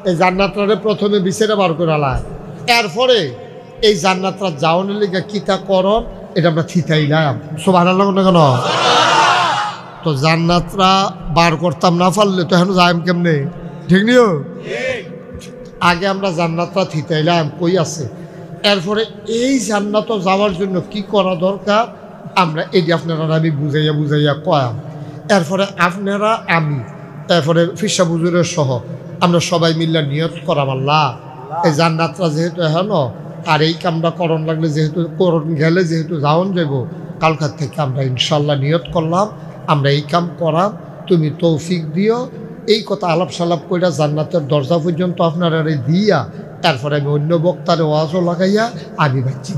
এই জান্নাতটারে প্রথমে বিছেরে বার করে আলায়, এরপরে এই জান্নাতটা যাওয়ানোর লিগে কিতা করন এটা আমরা থিতাইলাম। সুবহানাল্লাহ না কেন? তো জান্নাতরা বার করতাম না পারলে তো এখন যাইম কেমনে? ঠিক নিও, আগে আমরা জান্নাতরা থিতাইলাম কই আছে, এরপরে এই জান্নাত যাওয়ার জন্য কি করা দরকার আমরা এটি আপনারা আমি বুঝাইয়া কয়াম। এরপরে আপনারা আমি তারপরে ফিরসা বুজুরের সহ আমরা সবাই মিল্লা নিয়ত করাম, আল্লাহ এই জান্নাতরা যেহেতু এখন আর এই কামটা করণ লাগলে যেহেতু করণ গেলে যেহেতু যাওন যাব, কালকার থেকে আমরা ইনশাল্লাহ নিয়ত করলাম আমরা এই কাম করাম, তুমি তৌফিক দিও। এই কথা আলাপ সালাপ কইরা জান্নাতের দরজা পর্যন্ত আপনারা দিয়া তারপরে আমি অন্য বক্তার ওয়াজও লাগাইয়া আমি ভাবছি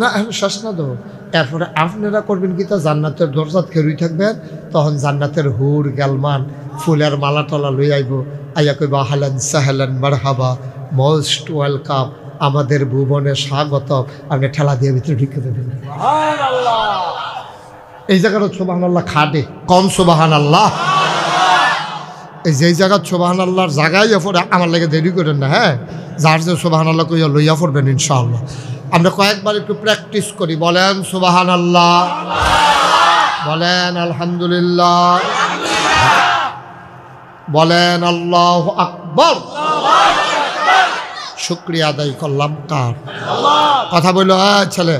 না শ্বাস না দেবো। এরপরে আপনারা করবেন কি তা জান্নাতের দরজাত খেরুই থাকবেন, তখন জান্নাতের হুর গালমান ফুলের মালা টলা লই আইব, আইয়া কইব আহলান সাহলান মারহাবা, মোস্ট ওয়েলকাম, আমাদের ভুবনে স্বাগত। আপনি ঠেলা দিয়ে ভিতরে ঢুকে দেবেন। এই জায়গাটা সুবহানাল্লাহ খাটে কম সুবহানাল্লাহ। এই যে জায়গা সুবহানাল্লাহর জায়গায় পরে আমার লাগে দেরি করেন না, হ্যাঁ, যার যে সুবহানাল্লাহ কইয়া লইয়া পড়বেন ইনশাআল্লাহ। আমরা কয়েকবার একটু প্র্যাকটিস করি, বলেন সুবহানাল্লাহ, বলেন আলহামদুলিল্লাহ, বলেন আল্লাহু আকবার। শুকরিয়া আদায় করলাম কার? কথা বলো ছেলে,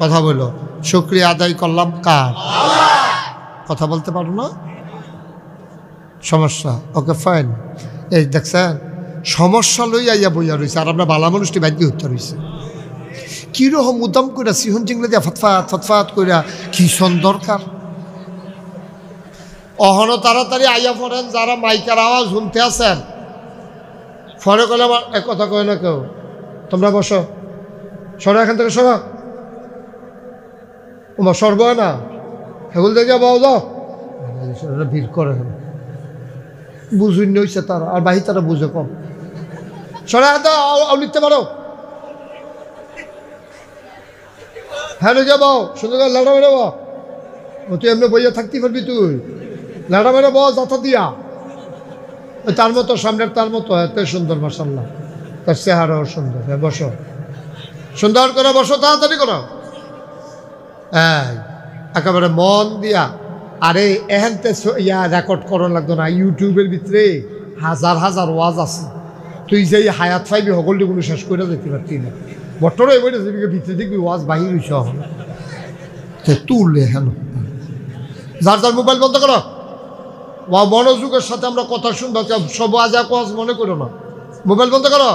কথা বলো। শুকরিয়া আদায় করলাম কার? কথা বলতে পারো না? সমস্যা, ওকে ফাইন। এই দেখছেন সমস্যা লইয়া ইয়া বইয়া রয়েছে, আর আমরা বালা মানুষটি বাধ্য হতে রয়েছে। কীরকম উদাম কইরা সিহন চিংলে দিয়া ফতফাত ফতফাত কইরা কি সন দরকার। অহনো তাড়াতাড়ি আইয়া পড়েন যারা মাইকার আওয়াজ শুনতে আছেন, ফরে কলে আমার এক কথা কয় না কেউ, তোমরা বসো, সরো এখান থেকে সরো, তোমার সর্ব না হেগুল দেখে বাও যাও, ভিড় করে বুঝুন হইছে তারা, আর বাহি তারা বুঝে কম। সরে লিখতে পারো, হ্যাঁ রেখে বাও, সুন্দর করে লাড়া মেরে বাও, তুই এমনি বইয়া থাকতে পারবি, তুই লাড়া মেরে বাও যাতা দিয়া, তার মতো সামনের তার মতো এত সুন্দর মাশাআল্লাহ, তার চেহারাও সুন্দর। হ্যাঁ বসো, সুন্দর করে বসো, তাড়াতাড়ি করো, হ্যাঁ একেবারে মন দিয়া। আরে এহেনতে ইয়া রেকর্ড করার লাগতো না, ইউটিউবের ভিতরে হাজার হাজার ওয়াজ আছে, তুই যে হায়াত পাইবি সকলটি কোনো শেষ করে যেতে পারতি না। বটর এবার ভিতরে দেখবি ওয়াজ বাহির হইছে, তুললে হেন। যার যার মোবাইল বন্ধ করো, মনোযোগের সাথে আমরা কথা শুনবো, সব আজ এক ওয়াজ মনে করো না। মোবাইল বন্ধ করো,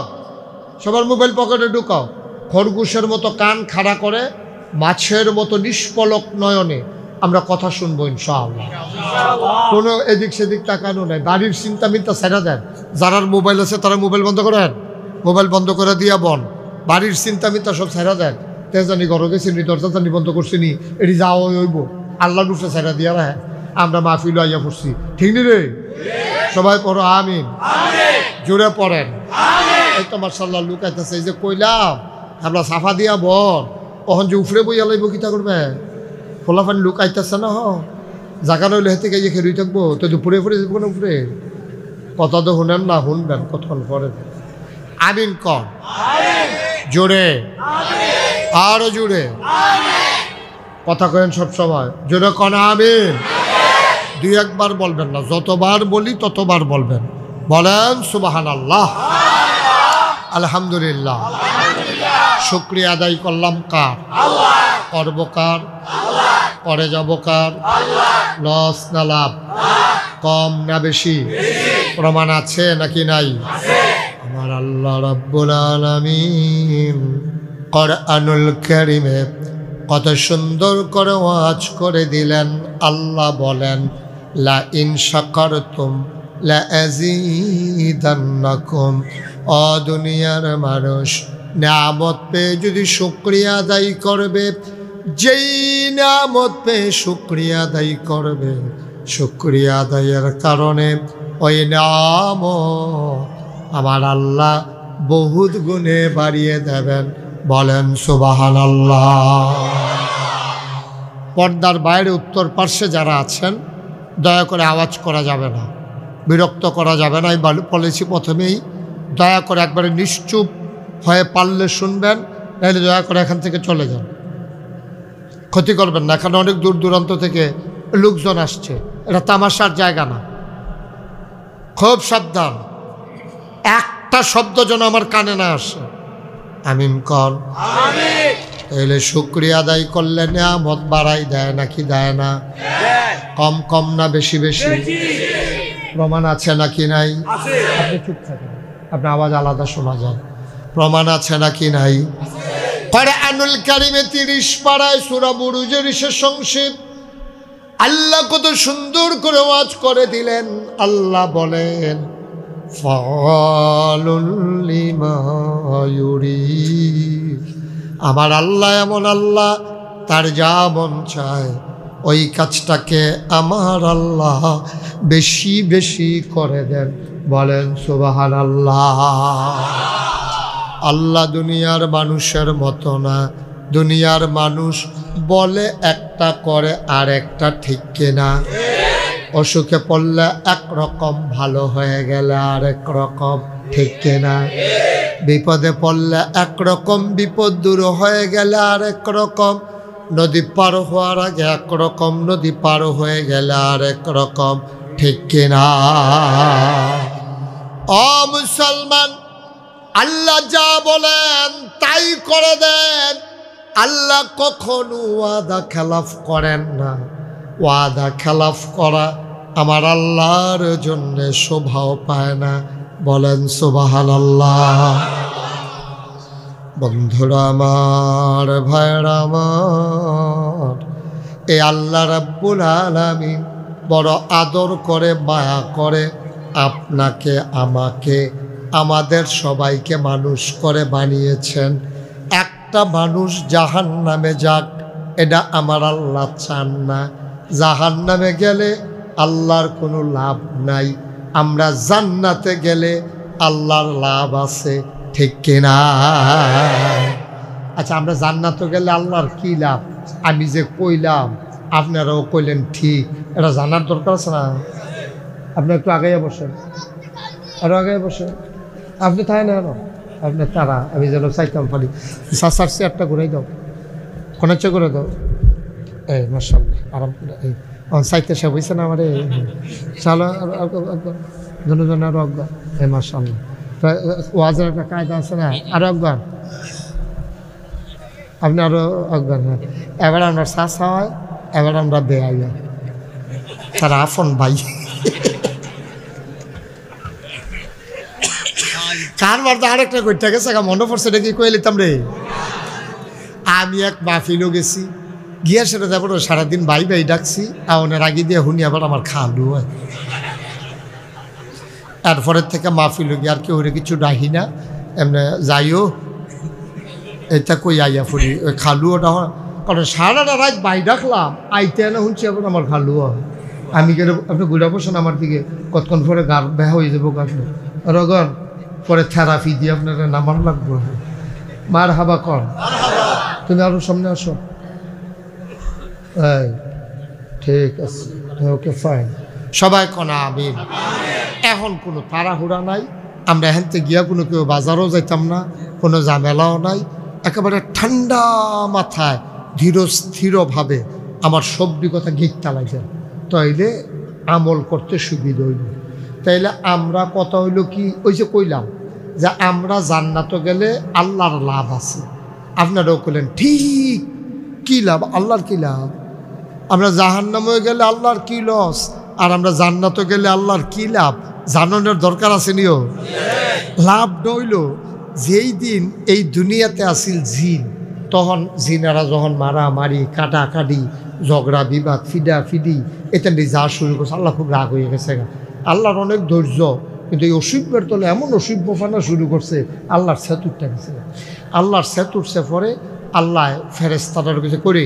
সবার মোবাইল পকেটে ঢুকাও, খরগোশের মতো কান খাড়া করে মাছের মতো নিষ্পলক নয়নে আমরা কথা শুনবো ইনশাআল্লাহ। কোনো এদিক সেদিক তাকানো নাই, বাড়ির চিন্তা মিন্তা ছেড়ে দেন। যারার মোবাইল আছে তারা মোবাইল বন্ধ করেন, মোবাইল বন্ধ করে দিয়া বন, বাড়ির চিন্তা মিন্তা সব ছেড়ে দেন। তেজানি ঘরে গেছি নি, দরজা জানি বন্ধ করছি নি, এটি যাওয়া হইব, আল্লাহ রূপে ছেড়ে দিয়া রাখে আমরা মাহফিল আইয়া পড়ছি, ঠিক নি রে? সবাই পড়ো আমিন, জোরে পড়েন। এই তো মাশাআল্লাহ লুকাইতেছে, এই যে কইলাম আমরা সাফা দিয়া বন, কখন যে উফরে বইয়া লাইব কিতা করবে, খোলা পানি লুকাইতেছে না, জায়গা নইলে হেতে গিয়ে খেরুই থাকবো, তো দুপুরে ফুরে যাবো না উপরে। কথা তো শুনেন না, শুনবেন কতক্ষণ পরে। আমিন কন জোরে, আরো জোরে কথা কেন সব সময় জোরে কন আমিন। দুই একবার বলবেন না, যতবার বলি ততবার বলবেন। বলেন সুবহানাল্লাহ, আলহামদুলিল্লাহ। শুকরিয়া আদায় করলাম কার? করব কার? করে যাব কার? লস না লাভ, কম না বেশি? প্রমাণ আছে নাকি নাই? আমার আল্লাহ রাব্বুল আলামিন কোরআনুল কারীমে কত সুন্দর করে ওয়াজ করে দিলেন। আল্লাহ বলেন লা ইন শাকারতুম লা আযীদান্নাকুম। ও দুনিয়ার মানুষ, নিয়ামত পেয়ে যদি শুকরিয়া আদায় করবে, যেই নিয়ামত পেয়ে শুকরিয়া আদায় করবে, শুকরিয়া আদায়ের কারণে ওই নিয়ামত আমার আল্লাহ বহুত গুণে বাড়িয়ে দেবেন। বলেন সুবহানাল্লাহ। পর্দার বাইরে উত্তর পার্শ্বে যারা আছেন দয়া করে আওয়াজ করা যাবে না, বিরক্ত করা যাবে না, বলেছি প্রথমেই। দয়া করে একবারে নিশ্চুপ হয়ে পারলে শুনবেন, নাহলে দয়া করে এখান থেকে চলে যান, ক্ষতি করবেন না। এখানে অনেক দূর দূরান্ত থেকে লোকজন আসছে, এটা তামাশার জায়গা না। খুব সাবধান, একটা শব্দ যেন আমার কানে না আসে। আমিন কর। তাহলে শুকরিয়া আদায় করলে নিয়ামত বাড়াই দেয় নাকি দেয় না? কম কম না বেশি বেশি? প্রমাণ আছে নাকি নাই? আপনি চুপ থাকেন, আপনার আওয়াজ আলাদা শোনা যায়। প্রমাণ আছে নাকি নাই? কোরআনুল কারীমে 30 পারায় সূরা বুরুজের শেষ অংশে আল্লাহ কত সুন্দর করে ওয়াজ করে দিলেন। আল্লাহ বলেন, ফাআলুল লিমা ইউরিদ। আমার আল্লাহ এমন আল্লাহ, তার যা মন চায় ওই কাজটাকে আমার আল্লাহ বেশি বেশি করে দেন। বলেন সুবহানাল্লাহ। আল্লাহ দুনিয়ার মানুষের মতো না। দুনিয়ার মানুষ বলে একটা, করে আর একটা, ঠিক কিনা? অসুখে পড়লে একরকম, ভালো হয়ে গেলে আর এক রকম, ঠিক কিনা? বিপদে পড়লে একরকম, বিপদ দূর হয়ে গেলে আর এক রকম। নদী পার হওয়ার আগে একরকম, নদী পার হয়ে গেলে আর এক রকম, ঠিক কিনা? ও মুসলমান, আল্লাহ যা বলেন তাই করে দেন। আল্লাহ কখনো ওয়াদা খেলাফ করেন না। ওয়াদা খেলাফ করা আমার আল্লাহর জন্য শোভাও পায় না। বলেন সুবহানাল্লাহ। বন্ধুরা আমার, ভাইরা আমার, এই আল্লাহ রাব্বুল আলামিন বড় আদর করে, মায়া করে আপনাকে, আমাকে, আমাদের সবাইকে মানুষ করে বানিয়েছেন। একটা মানুষ জাহান্নামে যাক, এটা আমার আল্লাহ চান না। জাহান্নামে গেলে আল্লাহর কোনো লাভ নাই। আমরা জান্নাতে গেলে আল্লাহর লাভ আছে, ঠিক কিনা? আচ্ছা, আমরা জান্নাতে গেলে আল্লাহর কি লাভ? আমি যে কইলাম আপনারাও কইলেন ঠিক, এটা জানার দরকার আছে না? আপনি একটু আগে বসেন, আরো আগে বসেন। আপনি তাই না, আপনি তারা, আমি যেন চাইতাম পারি। সার চেয়ারটা ঘুরাই দাও, কোনাচ্ছে করে দাও। এই মাশাআল্লাহ, আরাম করে। এই চাইতে সে হয়েছে না আমার? চলো দুজন আরো অজ্ঞান। এই মাশাআল্লাহ, ওয়াজের একটা কায়দা আছে না? আরো অজ্ঞান, আপনি আরো অজ্ঞান। হ্যাঁ, এবার আমরা চাষা হয়, এবার আমরা বেআই, তারা আফন ভাই। কারবার তো আরেকটা করতে গেছে, মনে পড়ছে নাকি কয়ে লিতাম রে। আমি এক মাহফিলও গেছি, গিয়া সেটা যাবো সারাদিন ভাই ভাই ডাকছি, আওনের আগে দিয়ে শুনি আবার আমার খালু হয়। তারপরের থেকে মাহফিলও গিয়ে আর কেউ কিছু ডাহি না, এমনি যাইও এটা কই আইয়া ফুরি। ওই খালুটা কারণ সারাটা রাত ভাই ডাকলাম, আইতে না শুনছি আবার আমার খালু হয়। আমি গেলে আপনি ঘুরা বসেন আমার দিকে, কতক্ষণ পরে গার বেহা হয়ে যাবো গাছলো রগন, পরে থেরাপি দিয়ে আপনারা নামার লাগবো। মার হাবা কর, তুমি আরো সামনে আসো। এই ঠিক আছে, ওকে ফাইন, সবাই কোন আমিন। এখন কোনো তাড়াহুড়া নাই, আমরা এখান থেকে গিয়া কোনো কেউ বাজারও যাইতাম না, কোনো ঝামেলাও নাই। একেবারে ঠান্ডা মাথায় ধীর স্থিরভাবে আমার সবজি কথা গিকতা লাগছে, তাইলে আমল করতে সুবিধা হইল। তাইলে আমরা কথা হইল কি, ওই যে কইলাম যে আমরা জান্নাতে গেলে আল্লাহর লাভ আছে। আপনারাও কইলেন ঠিক, কি লাভ? আল্লাহর কি লাভ? আমরা জাহান্নামে গেলে আল্লাহর কি লস, আর আমরা জান্নাতে গেলে আল্লাহর কি লাভ? জানানোর দরকার আছে নিও। লাভ হইল যেই দিন এই দুনিয়াতে আসিল জিন, তখন জিনারা যখন মারামারি, কাটাকাটি, ঝগড়া বিবাদ, ফিডি এটা নিয়ে যা শুরু করছে, আল্লাহ খুব রাগ হয়ে গেছে। আল্লাহর অনেক ধৈর্য, কিন্তু এই অসভ্যের তলে এমন অসভ্য ফানা শুরু করছে, আল্লাহর সেতুরটা গেছে। আল্লাহর সেতুরছে পরে আল্লাহ ফেরেশতাদের কাছে করে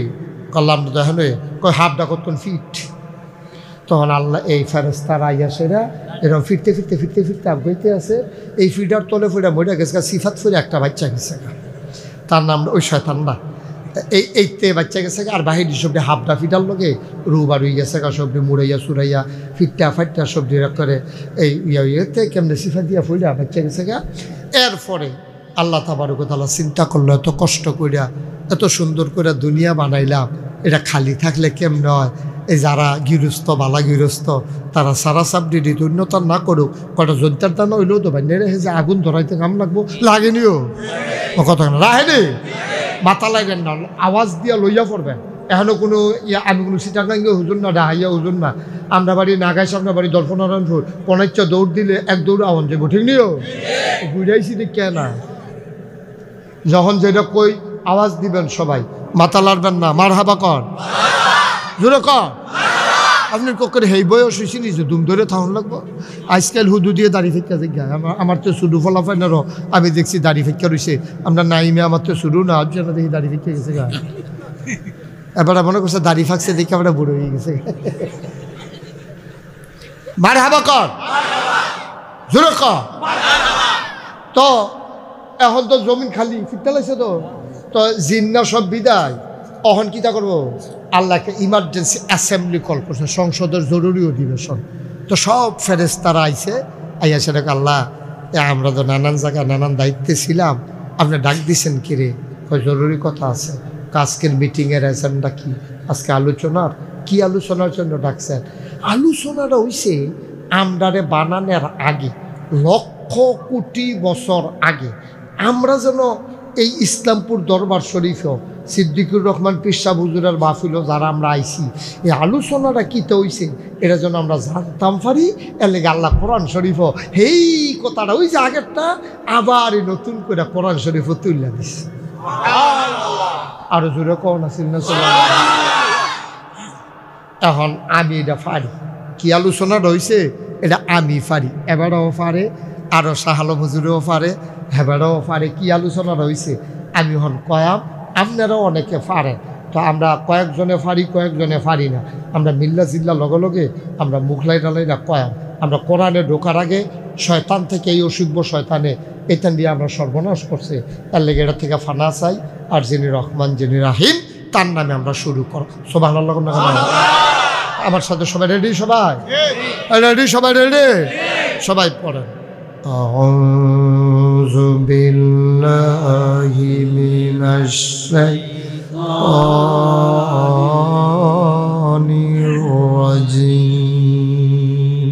আল্লাহ দেখেন কয় হাফডা করতেন ফিট, তখন আল্লাহ এই ফেরেশতারা আইয়া সেরা এরকম ফিরতে ফিরতে ফিরতে ফিরতে আগাইতে আছে। এই ফিডার তলে ফিরা মরে গেছে, সিফাত ফিরে একটা বাচ্চা গেছে, তার নাম ওই শয়তানরা। এইতে বাচ্চা গেছে আর বাহির সবজি হাফটা ফিটার লগে রুবার হয়ে গেছে সবজি মুড়াইয়া সুরাইয়া ফিটটা ফাটটা সবজি করে এই ইয়েতে কেমনে সিফা দিয়া ফুইলা বাচ্চা গেছে গা। এরপরে আল্লাহ তাবারক ওয়া তাআলা চিন্তা করলো এত কষ্ট কইরা এত সুন্দর করে দুনিয়া বানাইলাম, এটা খালি থাকলে কেমনে হয়? এই যারা গৃহস্থ বালা গৃহস্থ তারা সারা সাবডি দিত উন্নত না করুক, কটা জন্তার দানা হইলেও তো ভাই নেড়ে যে আগুন ধরাইতে কাম লাগবো, লাগেনিও কথা না রাহেনি, মাথা লাগেন না, আওয়াজ দিয়া লইয়া পড়বেন। এখনো কোনো আমি কোনো সিটাঙ্গাঙ্গে হুজুর না, ডাহাইয়া হুজুর না। আমরা বাড়ি নাগাই সামনে বাড়ি দর্পনারায়ণপুর পনেচ্ছ দৌড় দিলে এক দৌড় আওয়াজ যাবো, ঠিক নিও বুঝাইছি কে না। যখন যেটা কই আওয়াজ দিবেন সবাই, মাথা লাড়বেন না, মার হাবা কর জোরে কর। আপনি কখন হেই বয়স হয়েছি নিজে দুম ধরে থাকুন লাগবো। আজকাল হুদু দিয়ে দাড়ি ফেঁকা দেখে আমার তো শুধু ফলাফাইনারও আমি দেখছি দাড়ি ফেঁকা রয়েছে। আমরা নাইমে আমার তো শুরু না হচ্ছে না, দেখি দাড়ি ফেঁকে গেছে গা। এবার মনে করছে দাড়ি ফাঁকছে দেখে আমরা বুড়ো হয়ে গেছে। মার হাবা কর জোরে কর। তো এখন তো জমিন খালি ফিরতে লাগছে, তো জিন্না সব বিদায়। অহন কিতা করবো? আল্লাহকে ইমার্জেন্সি অ্যাসেম্বলি কল করছে, সংসদের জরুরি অধিবেশন। তো সব ফেরেশতারা আইছে, আইয়া সেটাকে আল্লাহ আমরা তো নানান জায়গায় নানান দায়িত্বে ছিলাম, আপনি ডাক দিছেন কিরে? জরুরি কথা আছে। আজকের মিটিংয়ের এজেন্ডা কি? আজকে আলোচনার কি আলোচনার জন্য ডাকছেন? আলোচনাটা হইছে আমরারে বানানোর আগে, লক্ষ কোটি বছর আগে আমরা যেন এই ইসলামপুর দরবার শরীফেও সিদ্দিকুর রহমান পিসা হুজুরের মাহফিল যারা আমরা আইছি, এই আলোচনাটা কীতে হইছে এটা যেন আমরা জানতাম পারি। এর লেগে আল্লাহ কোরআন শরীফও এই কথাটা ওই যে আগেরটা আবার এই নতুন করে কোরআন শরীফও তুলে দিচ্ছে। আরো জোরে কোন আছিল না? এখন আমি এটা পারি, কি আলোচনাটা হয়েছে এটা আমি পারি, এবারও পারে, আরও শাহালো হুজুরেও পারে, হেবারও পারে। কি আলোচনাটা হয়েছে আমি হন কয়াম, আপনারাও অনেকে পারেন। তো আমরা কয়েকজনে পারি, কয়েকজনে পারি না। আমরা মিল্লা জিল্লা লগে লগে আমরা মুখলাই ডালাই না কয়াম। আমরা কোরআনে ঢোকার আগে শয়তান থেকে এই অসুখ শয়তানে এটা দিয়ে আমরা সর্বনাশ করছে। তার লেগে এটা থেকে ফানা চাই। আর যিনি রহমান যিনি রাহিম তার নামে আমরা শুরু করো। সুবহানাল্লাহ। আমার সাথে সবাই রেডি? সবাই রেডি? সবাই রেডি? সবাই পড়েন। আউযু বিল্লাহি মিনাশ শাইতানির রাজিম।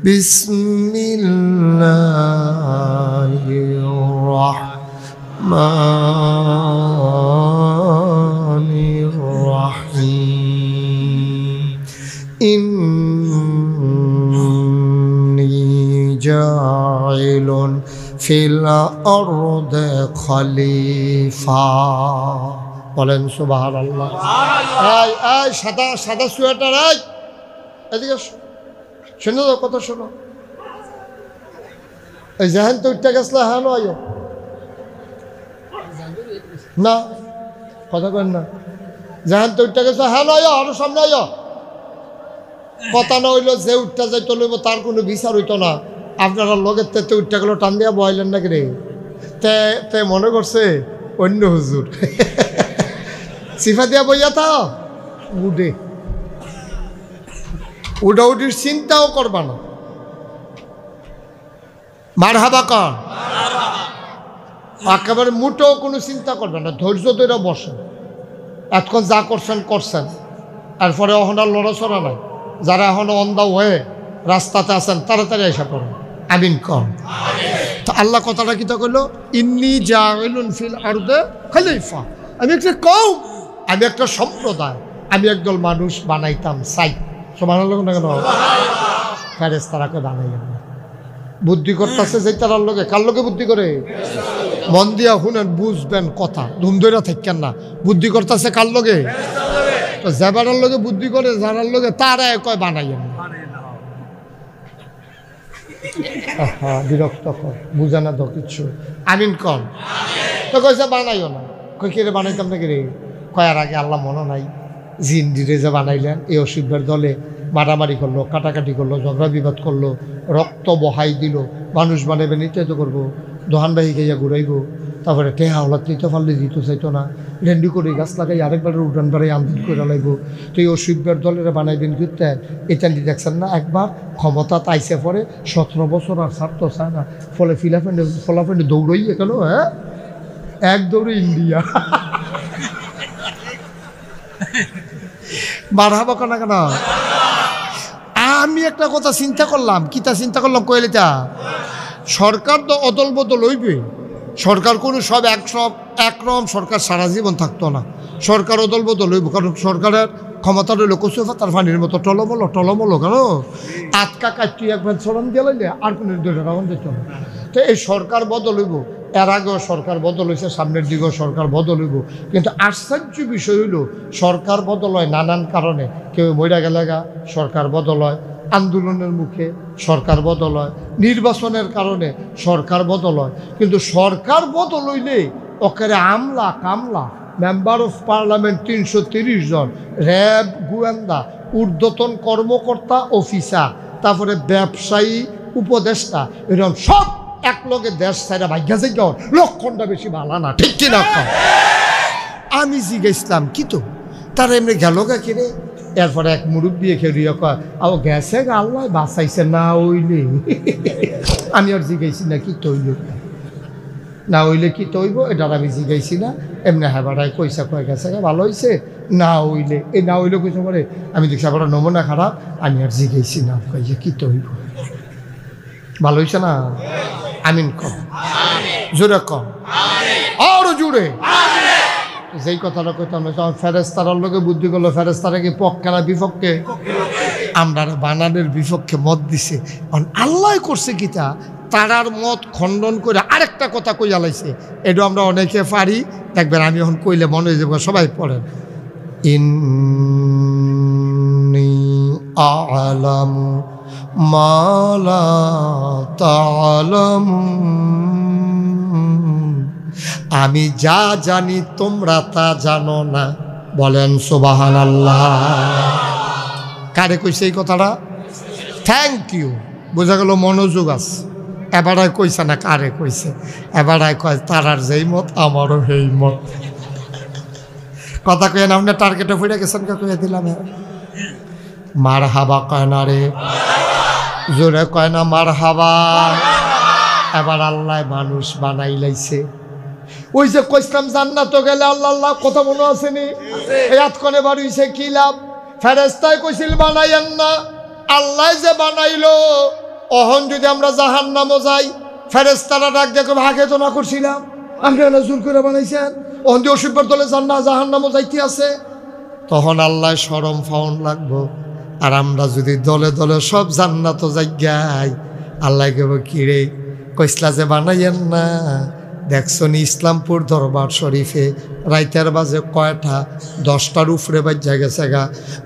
বিসমিল্লাহির রাহমানির রাহিম। জাইলুন ফিল আরদি খলিফা। বলেন সুবহানাল্লাহ। এই এই সাদা সাদা সোয়েটার, এই এদিকে শোনো, কথা শোনো। এই জাহান তো উঠতে গেছলা, হ্যাঁ আয়ো না, কথা কেন না? জাহান তো উঠতে গেছে, হ্যাঁ আয়ো, আরো সামনে আয়ো। কথা না হইলো যে উঠতে যাইতে লইব তার কোনো বিচার হইতো না। আপনারা লগের তে উঠতে গেলো টান দিয়া বয়াইলেন নাকি রে? তে মনে করছে অন্য হুজুর সিফা দিয়া বইয়া থাও, উঠে উঠাউঠির চিন্তাও করবা না। মারহাবা কর, একেবারে মুটেও কোনো চিন্তা করবে না, ধৈর্য ধরে বসেন। এতক্ষণ যা করছেন করছেন, এরপরে এখন আর লড়াচড়া নাই। যারা এখনো অন্ধা হয়ে রাস্তাতে আছেন তাড়াতাড়ি এসে পড়েন, আমিন কর। তো আল্লাহ কথাটা কি তা করলো? ইন্নী জাইলুন ফিল আরদি খলিফা। আমি একটা কওম, আমি একটা সম্প্রদায়, আমি একদল মানুষ বানাইতাম চাই। সুবহানাল্লাহ না কেন? ফেরেশতারাকে বানাইলাম না। বুদ্ধি করতেছে যে তার লোকে, কার লোকে বুদ্ধি করে? মন দিয়া শুনেন, বুঝবেন কথা, ধুম ধরে থাকেন না। বুদ্ধি করতেছে কার লোকে? তো যাবার লোকে বুদ্ধি করে, যারার লোকে তারা কয় বানাইয়েন না। বিরক্ত কর, বুঝে না তো কিচ্ছু। আমিন কর। তো কইছে বানাইও না। কই কে রে বানাইতাম নাকি রে? কয়ার আগে আল্লাহ মনে নাই জিন দিরে যে বানাইলেন, এই অসুখের দলে মারামারি করলো, কাটাকাটি করলো, ঝগড়া বিবাদ করলো, রক্ত বহাই দিল। মানুষ বানাবে নিতে তো করবো, দোহান বাহি খাইয়া ঘুরাইব, তারপরে টেহা হলাত নিতে পারলে দিতে চাইতো না, রেন্ডি করে গাছ লাগাই আরেকবার উঠান বাড়াই আন্দোলন করে লাগবো। তো এই অসুবিধার দলের বানাইবেন করতেন এটা দেখছেন না, একবার ক্ষমতা তাইছে পরে 17 বছর আর ছাড়তো চায় না, ফলে ফলাফেন্ডে দৌড়ই গেল। হ্যাঁ, এক দৌড়ে ইন্ডিয়া। মারহাবা কেনা কেন? আমি একটা কথা চিন্তা করলাম, কিতা চিন্তা করলাম কইলেটা, সরকার তো অদল বদল হইবে, সরকার কোনো সব একরকম সরকার সারা জীবন থাকতো না, সরকার অদল বদল হইব। কারণ সরকারের ক্ষমতা রইল কচু পাতার পানির মতো টলমলো কেন আটকা কাটটি একবার চলন দিয়ে লাইলে আর কোনো রাউন দিত না। তো এই সরকার বদল হইব, এর আগেও সরকার বদল হয়েছে, সামনের দিকেও সরকার বদল হইব। কিন্তু আশ্চর্য বিষয় হইল সরকার বদল হয় নানান কারণে, কেউ মইরা গেলেগা সরকার বদল হয়, আন্দোলনের মুখে সরকার বদল হয়, নির্বাচনের কারণে সরকার বদল হয়। কিন্তু সরকার বদল হইলে ওখানে আমলা কামলা, মেম্বার অফ পার্লামেন্ট 330 জন, র্যাব গোয়েন্দা, ঊর্ধ্বতন কর্মকর্তা অফিসার, তারপরে ব্যবসায়ী উপদেষ্টা, এরকম সব একলগে দেশ ছাড়া ভাগ্যা যে লক্ষণটা বেশি ভালো না, ঠিক কিনা? আমি জিজ্ঞাসলাম কি তো তারা এমনি গেল গা কিরে? এরপরে এক মুরব্বী খেয়ে কয় ও গেছে আল্লাহ বাঁচাইছে না হইলে। আমি আর জিজ্ঞাসি না কি তৈল না হইলে কি তৈব, এটার আমি জিজ্ঞাসি না। এমনি হ্যাঁ কইসা কয় গেছে ভালো হয়েছে না হইলে, এই না হইলে কইসা পরে আমি দেখছি আবার নমুনা খারাপ, আমি আর জিজ্ঞাসি না, কই যে কি তৈব ভালো হয়েছে না। আমিন কম, জোরে কম, আরো জোরে। যেই কথাটা কইতাম না, ফেরেশতার লোকে বুদ্ধি করলো, ফেরেশতারা কি পক্ষে না বিপক্ষে? আমরা বানানের বিপক্ষে মত দিছে। আল্লাহ করছে কিতা, তারার মত খণ্ডন করে আরেকটা কথা কইয়া লাইছে। এটা আমরা অনেকে পারি, দেখবেন আমি এখন কইলে মনে হয়ে যাবে, সবাই পড়েন। ইন্নী আ'লামু মা লা তা'লামুন, আমি যা জানি তোমরা তা জানো না। বলেন সুবহানাল্লাহ। কারে কইছে এই কথাটা? থ্যাংক ইউ, বোঝা গেল মনোযোগ আছে। এবারায় কইছে না কারে কইছে, এবারায় কয় তারার যেই মত আমারও সেই মত। কথা কইয়া না, আপনি টার্গেটে ফুটে গেছেন, কইয়া দিলাম। মারহাবা কয় না রে, জোরে কয় না মারহাবা। এবার আল্লাহ মানুষ বানাই লাইছে। ওই যে কইসলাম জান্নাত গেলে আল্লাহ আল্লাহ কথা মনে আসেনি, এতক্ষণে বাড়িছে কি লাভ? ফেরেশতায় কইছিল বানাইয়েন না, আল্লাহ যে বানাইলো। অহন যদি আমরা জাহান্নামও যাই, ফেরেশতারা ডাক দেখো ভাগে তো না করছিলাম, আমরা জোর করে বানাইছেন। অহন দিয়ে অসুবিধার দলে জাহান্নামও যাইতে আছে, তখন আল্লাহ শরম ফাউন লাগবো। আর আমরা যদি দলে দলে সব জান্নাত যাই, আল্লাহ কেব কিরে কইসলা যে বানাইয়েন না। দেখছো নি ইসলামপুর দরবার শরীফে রাইতের বাজে কয়টা? 10টার উপরে বাজ্যা গেছে গা।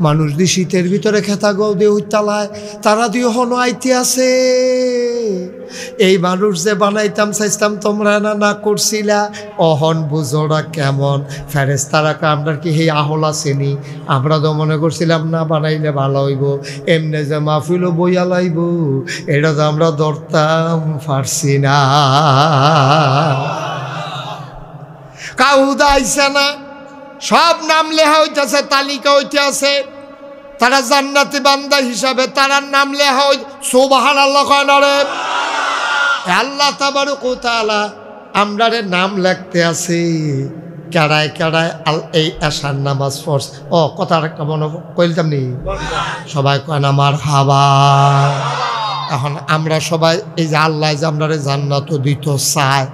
মানুষ দি শীতের ভিতরে খেতা গৌ দিয়ে উত্তালায়, তারা দিয়ে হনো আইতে আছে। এই মানুষ যে বানাইতাম চাইতাম তোমরা না না করছিলা, অহন বুঝোরা কেমন? ফেরেশতারাকে আমরা কি হে আহল আসেনি? আমরা তো মনে করছিলাম না বানাইলে ভালো হইব, এমনি যে মাহফিলও বইয়া লাইব, এটা তো আমরা ধরতাম পারছি না। কাউদা আইসা না, সব নাম লেখা হইতেছে, তালিকা হইতে আছে। তারা জান্নাতি বান্দা হিসাবে তারার নাম লেখা হই। সুবহানাল্লাহ কয় না রে? আল্লাহ তাবারক ওয়া তাআলা আমরারে নাম লিখতে আছে। কেড়ায় কেড়ায় এই আশার নামাজ পড়ছ। ও কথা একটা মনে কইলাম নি, সবাই কয় না মারহাবা। এখন আমরা সবাই এই যে আল্লাহ যে আমরারে জান্নাত দিত চায়,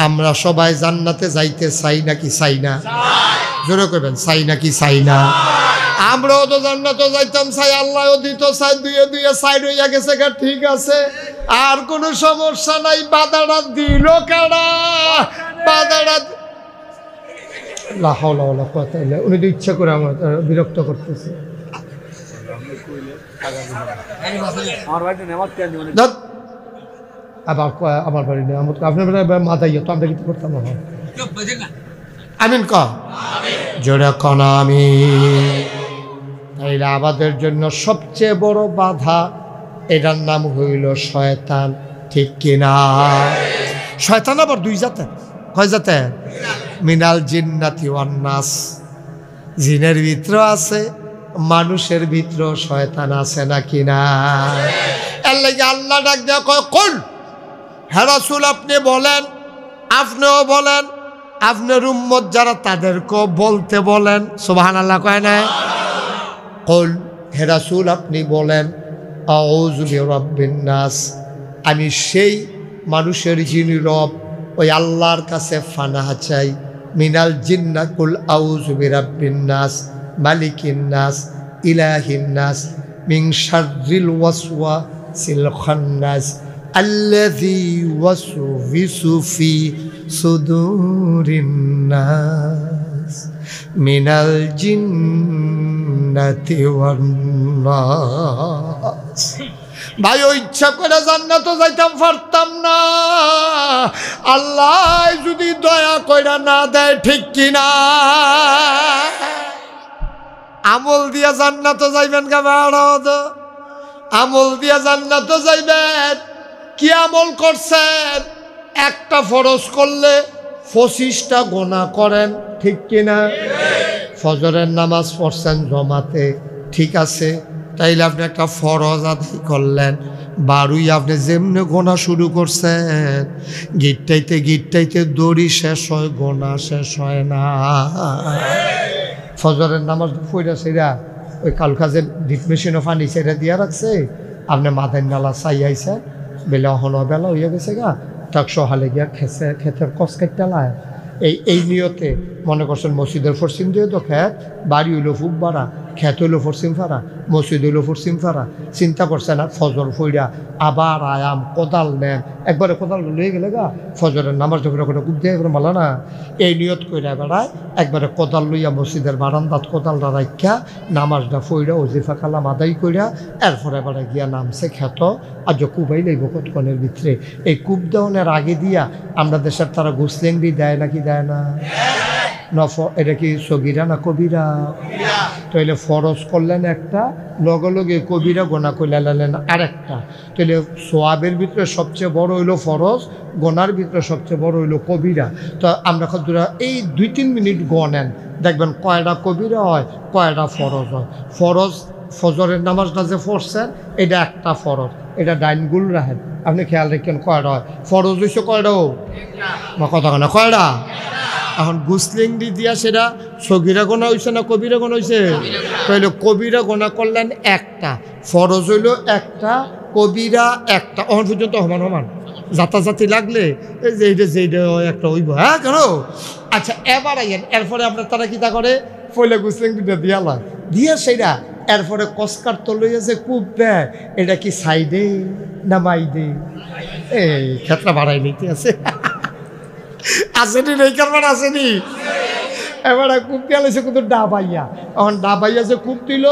আমরা সবাই জান্নাতে যাইতে চাই নাকি চাই না? জোরে কইবেন, চাই নাকি চাই না? আমরাও তো জান্নাতে যাইতাম চাই, আল্লাহও দিত চাই, দুয়ে দুয়ে সাইড হইয়া গেছে। ঠিক আছে, আর কোনো সমস্যা নাই। বাধাটা দিল কারা? বাধাটা উনি তো ইচ্ছা করে আমার বিরক্ত করতেছে। আবার আমার বাড়ি নেই, আপনার মাথায় তো আমরা কিছু করতাম না। আমিন ক জোরে কন আমি। তাইলে আমাদের জন্য সবচেয়ে বড় বাধা, এটার নাম হইল শয়তান, ঠিক কিনা? শয়তান আবার দুই জাতের, কয় জাতের? মিনাল জিন্নাতি ওয়ান নাস, জিনের ভিতর আছে, মানুষের ভিতর শয়তান আছে নাকি না? এর লাগি আল্লাহ ডাক দেয়া কয় কুল, হে রাসূল আপনি বলেন, আপনিও বলেন, আপনার উম্মত যারা তাদেরকেও বলতে বলেন। সুবহানাল্লাহ কয় না? কুল, হে রাসূল আপনি বলেন, আউযু বিরাব্বিন নাস, আমি সেই মানুষের যিনি রব ওই আল্লাহর কাছে ফানাহ চাই। মিনাল জিন্না, কুল আউযু বিরাব্বিন নাস মালিকিন নাস ইলাহিন নাস মিন শাররিল ওয়াসওয়াসিল খান্নাস আল্লাযী ওয়াসওয়িসু ফি সুদুরিন নাস মিনাল জিন্নাতি ওয়ান নাস। ভাই ও ইচ্ছা করে জান্নাতে যাইতাম পারতাম না, আল্লাহ যদি দয়া কইরা না দেয়, ঠিক কিনা? আমল দিয়া জান্নাতে যাইবেন কা বাড়াদ, আমল দিয়া জান্নাতে যাইবেন। কি আমল করছেন? একটা ফরজ করলে 25টা গুনাহ করেন, ঠিক কিনা? ফজরের নামাজ পড়ছেন জমাতে, ঠিক আছে, তাইলে আপনি একটা ফরজ আদায় করলেন। বারুই আপনি যেমনি গোনা শুরু করছেন, গিটটাইতে দড়ি শেষ হয়, গোনা শেষ হয় না। ফজরের নামাজ পড়া সেরা ওই কালকা যে ডিপ মেশিনও পানি সেরা দিয়া রাখছে, আপনি মাথায় নালা চাই আইছে, বেলা অহনো বেলা হইয়া গেছে গা, তাক সহালে গিয়া খেতের কস কাটটালায়। এই নিয়তে মনে করছেন মসজিদের পশ্চিম দিয়ে তো খেত, বাড়ি হইলো ফুক বাড়া, খেত হইলো পশ্চিম ফাড়া, মসজিদ হইলো পশ্চিম ফাড়া। চিন্তা করছেন আর ফজর ফইরা আবার আয়াম কোদাল নেন, একবারে কোদাল লয়ে গেলে গা ফজরের নামাজ যখন ওখানে কুপ দিয়ে একবারে মালা না, এই নিয়ত কইরা বেড়ায় একবারে কোদাল লইয়া মসজিদের বারান্দাত কোদালটা রাখা নামাজটা ফইরা ওজিফা কালাম আদায় কইরা এরপরে এবারে গিয়া নামছে খেত। আর যে কুবাই লইব কতক্ষণের ভিতরে, এই কূপ দেওয়ানের আগে দিয়া আমরা দেশের তারা গুসলেংডি দেয় নাকি দেয় না? এটা কি সগিরা না কবিরা? তাইলে ফরজ করলেন একটা, লগে লগে কবিরা গোনা করলেন আরেকটা। তাইলে সোয়াবের ভিতরে সবচেয়ে বড় হইলো ফরজ, গোনার ভিতরে সবচেয়ে বড় হইলো কবিরা। তো আমরা কতটা এই 2-3 মিনিট গনেন, দেখবেন কয়টা কবিরা হয়, কয়টা ফরজ হয়। ফরজ ফজরের নামাজটা যে পড়ছেন এটা একটা ফরজ, এটা ডাইনগুল রাখেন, আপনি খেয়াল রাখেন কয়টা হয়। ফরজ হইছে কয়টাও বা কথা না কয়টা। এখন গুসলিংডি দিয়া সেটা সগিরা গোনা হয়েছে না কবিরা গোনা হয়েছে? তাহলে কবিরা গোনা করলেন একটা, ফরজ হইল একটা, কবিরা একটা। অহন পর্যন্ত সমান জাতাজাতি লাগলে এই যে এইটা যেইটা একটা হইব, হ্যাঁ কেন? আচ্ছা এবার আইয়েন, এরপরে আপনার তারা কিতা করে, পয়লা গুসলিংডিটা দিয়ালা দিয়া সেইটা এরপরে কসকার তো লইয়া যে কূপ দেয়, এটা কি সাইডে না মাইডে? এই ক্ষেত্রা বাড়াই নিতে আছে আসেনি, নেই কারবার আসেনি। এবার কূপ দিয়া লাইছে কিন্তু ডাবাইয়া, এখন ডাবাইয়া যে কূপ দিল,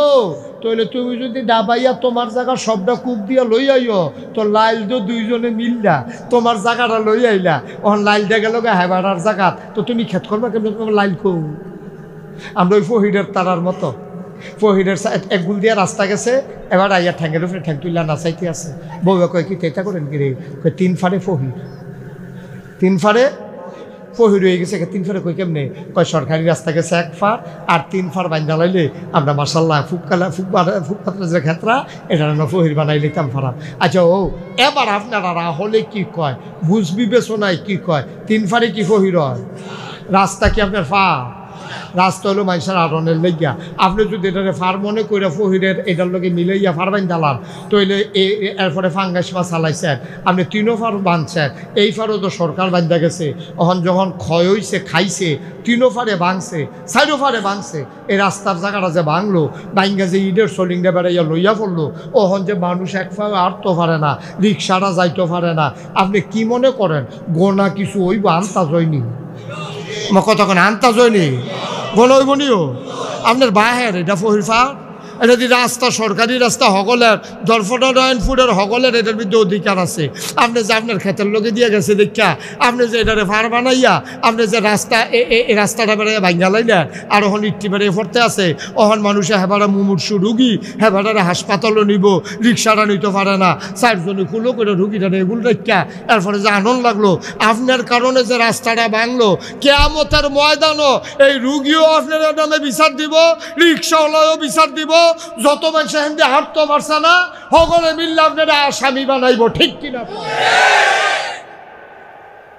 তাহলে তুমি যদি ডাবাইয়া তোমার জায়গা সবটা কূপ দিয়া লই আইও, তো লাইল তো দুইজনে মিললা তোমার জায়গাটা লই আইলা, এখন লাইলটা গেল গা হেবাড়ার জায়গা, তো তুমি খেত করবা কেমন? তোমার লাইল কৌ আমরা ওই ফহিরের তারার মতো, ফহিরের এক গুল দিয়া রাস্তা গেছে, এবার আইয়া ঠ্যাঙ্গের উপরে ঠ্যাং তুইলা নাচাইতে আছে। বউয়া কয় কি তেতা করেন কি রে? 3 ফাড়ে ফহির, 3 ফাড়ে ফহির হয়ে গেছে। 3 ফাড়ে কই কেমনে? কয় সরকারি রাস্তা গেছে 1 ফাড়, আর 3 ফাড় বান্ধা লাইলে আমরা মার্শাল্লাহ ফুটপাতের যে ক্ষেত্রা এটা আমরা ফহির বানাই লিতাম ফাড়া। আচ্ছা ও এবার আপনারা হলে কি কয়, বুঝ বিবেচনায় কি কয়, 3 ফাড়ে কি ফহির হয়? রাস্তা কি আপনার ফা? রাস্তা হলো মানুষের আরনের লেগিয়া। আপনি যদি এটারে ফার মনে করে ফহিরের এটার লোকে মিলাইয়া ফার বাইন দালান, তইলে এরপরে ফাঙ্গাস মাছ চালাইছেন, আপনি 3 ফার বাঁধছেন, এই ফারও তো সরকার বান্ধা গেছে। এখন যখন ক্ষয় হয়েছে খাইছে, 3 ফারে ভাঙছে, 4 ফারে ভাঙছে, এই রাস্তার জায়গাটা যে ভাঙলো, ভাঙ্গা যে ইটের সোলিংটা বেড়াইয়া লইয়া পড়লো, ওহন যে মানুষ এক পা আটতে পারে না, রিক্সাটা যাইতে পারে না। আপনি কি মনে করেন গোনা কিছু ওইব? আন্তাজ হয়নি, কতক্ষণ আন্তাজ হয়নি, গোনা হইব নিও আপনার বাহের এটা ফহির ফার। এটা যদি রাস্তা সরকারি রাস্তা হগলের দরফটা নয়নপুরের হগলের এটার মধ্যে অধিকার আছে। আপনি যে আপনার ক্ষেতের লোকে দিয়ে গেছে দেখা আপনি যে এটারে ফার বানাইয়া আপনি যে রাস্তা এই রাস্তাটা বেড়ে ভাঙ্গালাই না আর ওখান ইট্টি বেড়ে পড়তে আছে ওখান মানুষে হেবারা মুমূর্ষু রুগী হেবারে হাসপাতালও নিব রিক্সাটা নিতে পারে না 4 জনে খুলো করে রুগীটা এগুলো দেখা এরপরে যে আনন্দ লাগলো আপনার কারণে যে রাস্তাটা ভাঙলো কিয়ামতের ময়দানও এই রুগীও আপনার নামে বিচার দিব রিক্সাওয়ালাও বিচার দিব যত মানুষ হেঁটে হাঁটতে পারছে না সকলে মিললে আপনারা আসামি বানাইব ঠিক কিনা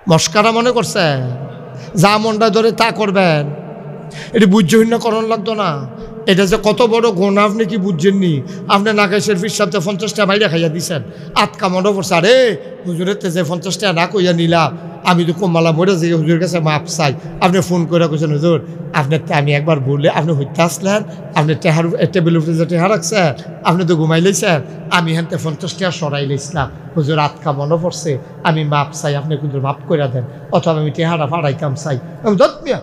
মস্কারা মনে করছে যা মনটা ধরে তা করবেন এটি বুঝ্যহীনকরণ লাগতো না এটা যে কত বড় গুণ আপনি কি বুঝছেননি আপনি নাগেশের ফির সপ্তাহে 50 টাকা বাইরে খাইয়া দিছেন আটকা মনে করছে আরে হুজুরের যে 50 টাকা না কইয়া নিলাম আমি তো কমালা মরে যে হুজুরের কাছে মাপ চাই আপনি ফোন করে কইছেন হুজুর আপনার আমি একবার বললে আপনি হইতে আসলেন আপনি টেবিল উপরে যে টেহা রাখছেন আপনি তো ঘুমাইলেছেন আমি হেনতে 50 টাকা সরাই লাইছিলাম হুজুর আটকা মনে পড়ছে আমি মাপ চাই আপনি কিন্তু মাপ করে দেন অথবা আমি টেহারা ফাড়াইতাম চাই আমি দত মিয়া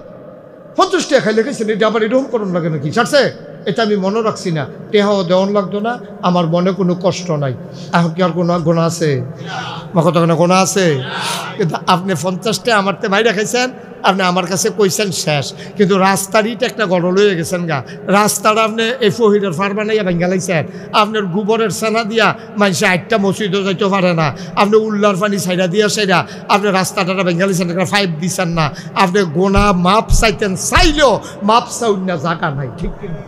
50 টাকা খাইলে গেছেন এটা আবার এরকম করুন লাগে নাকি ছাড়ছে এটা আমি মনে রাখছি না টেহাও দেওয়ান লাগতো না আমার মনে কোনো কষ্ট নাই এখন কি আর কোনো গোনা আছে বা কত গোনা আছে কিন্তু আপনি 50 টাকা আমার তে বাইরে খাইছেন আপনি আমার কাছে কইছেন শেষ কিন্তু রাস্তার ইট একটা গড়ল হয়ে গেছেন গা রাস্তাটা আপনি এই ফহিরের ফার বানাইয়া ভাঙ্গা লাইছেন আপনার গোবরের সেনা দিয়া মানুষে 8টা মসজিদও যাইতে পারে না আপনি উল্লার পানি ছাইড়া দিয়া সেরা আপনি রাস্তাটা ভাঙ্গা লাইছেন একটা 5 দিচ্ছেন না আপনি গোনা মাপ চাইতেন চাইলেও মাপ চাউন না জায়গা নাই ঠিক কিনা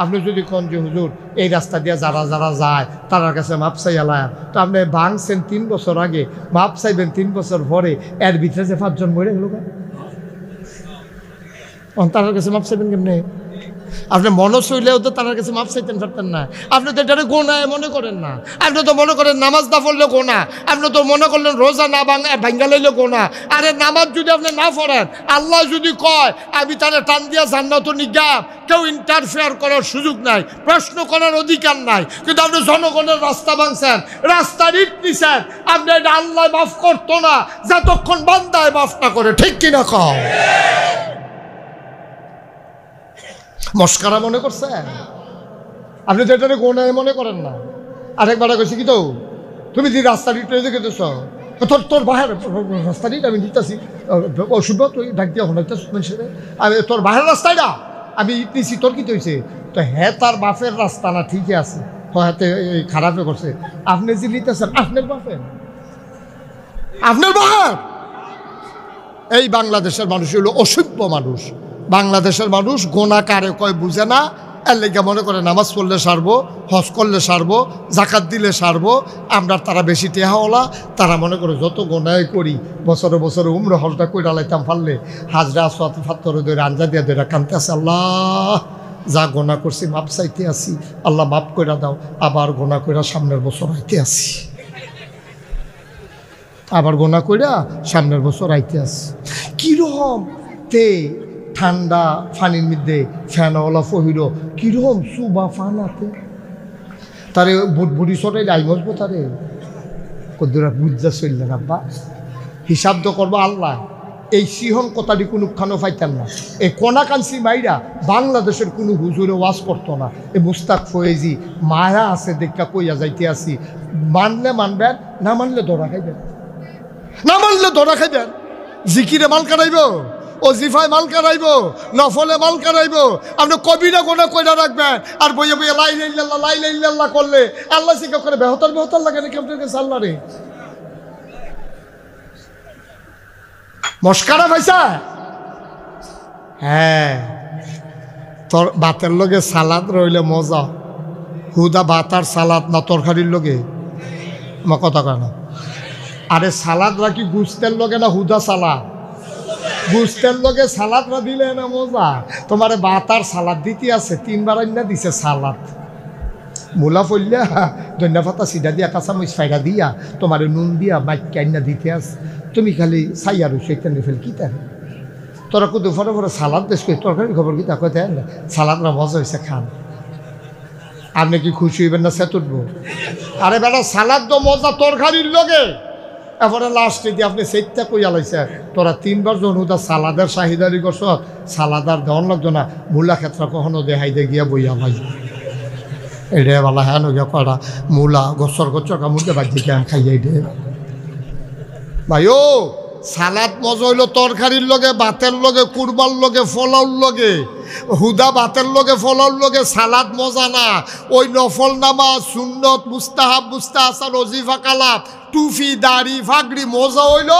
আপনি যদি কোন যে হুজুর এই রাস্তা দিয়ে যারা যারা যায় তার কাছে মাপ চাইয়ালাম তো আপনি ভাঙছেন 3 বছর আগে মাপ চাইবেন 3 বছর পরে এর ভিতরে যে 5 জন মরে গেল তার কাছে মাপ চাইবেন কেমনে আপনি মনে চইলেও তো তার কাছে মাপ চাইতেন পারতেন না আপনি তো এটা গোনায় মনে করেন না আপনি তো মনে করেন নামাজ না পড়লে গোনা আপনি তো মনে করলেন রোজা না ভাঙ্গা লাইলে গোনা আরে নামাজ যদি আপনি না পড়েন আল্লাহ যদি কয় আমি তারা টান দিয়া জান্নাত নিগাম কেউ ইন্টারফেয়ার করার সুযোগ নাই প্রশ্ন করার অধিকার নাই কিন্তু আপনি জনগণের রাস্তা ভাঙছেন রাস্তার ইট নিছেন আপনি এটা আল্লাহ মাফ করতো না যতক্ষণ বান্দায় মাফ না করে ঠিক কিনা কও মস্কারা মনে করছে আপনি তো এটা গোনায় মনে করেন না আরেকবার কইছি কি তো তুমি যে রাস্তা দিতে গেতেছ তোর বাহার রাস্তা দিন আমি দিতেছি অশুভ তুই ডাক দিয়া মানুষের আমি তোর বাহার রাস্তাটা আমি নিছি তোর কি হয়েছে তো হ্যাঁ তার বাপের রাস্তা না ঠিকই আছে হাতে খারাপে করছে আপনি যে নিতেছেন আপনার বাপের আপনার বাহার এই বাংলাদেশের মানুষ হলো অসভ্য মানুষ বাংলাদেশের মানুষ গোনা কারে কয় বুঝে না এর লেগে মনে করে নামাজ পড়লে সারবো হজ করলে সারবো জাকাত দিলে সারবো আমরা তারা বেশি টেহাওয়ালা তারা মনে করে যত গোনায় করি বছরে বছরে উমরা হজটা কইরা লাইতাম পারলে হাজরা আসওয়াতি ফাত্তরে ধরে আঞ্জা দিয়া ধরে কানতে আছে আল্লাহ যা গোনা করছি মাপ চাইতে আসি আল্লাহ মাপ কইরা দাও আবার গোনা কইরা সামনের বছর আইতে আসি আবার গোনা কইরা সামনের বছর আইতে আসি কীরকম তে ঠান্ডা ফানির মধ্যে ফ্যানওয়ালা ফহিরো কীরকম সুবা ফান আছে তারে বুটবুটি সটাই লাই বসবো তারে কদ্দুরা বুঝা চললেন আব্বা হিসাব তো করবো আল্লাহ এই সিহন কথাটি কোনোখানেও পাইতেন না এই কনাকাঞ্চি মাইরা বাংলাদেশের কোনো হুজুরে ওয়াজ করতো না এই মুস্তাক ফয়েজি মায়া আছে দেখা কইয়া যাইতে আসি মানলে মানবেন না মানলে ধরা খাইবেন না মানলে ধরা খাইবেন জিকিরে মাল কাটাইব ওজিফায় মাল কাটাইব নফলে মাল কাটাইব আপনি কবিরা গোনা কইরা রাখবেন আর বইয়ে বইয়ে লাই লাইল্লাহ করলে আল্লাহ শিক্ষা করে বেহতর লাগে না কেমন কাছে আল্লাহ রে মস্কারা ভাইসা হ্যাঁ তোর ভাতের লগে সালাদ রইলে মজা হুদা ভাত আর সালাদ না তরকারির লগে মা কথা কয় না আরে সালাদ রাখি গুস্তের লগে না হুদা সালাদ গুস্তের লগে সালাদ না দিলে না মজা তোমার ভাত আর সালাদ দিতে আছে 3বার আইনা দিছে সালাদ মূলা ফলিয়া ধনিয়া পাতা সিধা দিয়া কাঁচামরিচ ফাইরা দিয়া তোমার নুন দিয়া মাইকে আইনা দিতে আছে তুমি খালি সাইয়া রয়েছো এখানে ফেল কি তার তোরা কুদু ফটো ফটো সালাদ দেশ করি তরকারি খবর কি তা কথা না সালাদ না মজা হয়েছে খান আপনি কি খুশি হইবেন না সে তুটবো আরে বেটা সালাদ তো মজা তরকারির লগে এরপরে লাস্টে দিয়ে আপনি সেইটা কইয়া লাইছে তোরা 3 বার যখন হুদা সালাদের শাহিদারি করছ সালাদার দেওয়ান লাগতো না মূলা ক্ষেত্র কখনো দেখাই দে গিয়া বইয়া ভাই এটা বলা হ্যাঁ নগিয়া করা মূলা গছর গছর কামুকে বাজি কেন খাইয়াই দে ভাই ও সালাদ মজা হইল তরকারির লগে ভাতের লগে কুরবার লগে ফলাউর লগে হুদা ভাতের লগে ফলাউর লগে সালাদ মজা না ওই নফল নামাজ সুন্নত মুস্তাহাব মুস্তাহসান ওজিফা কালাম টুফি দাড়ি ফাগড়ি মজা হইল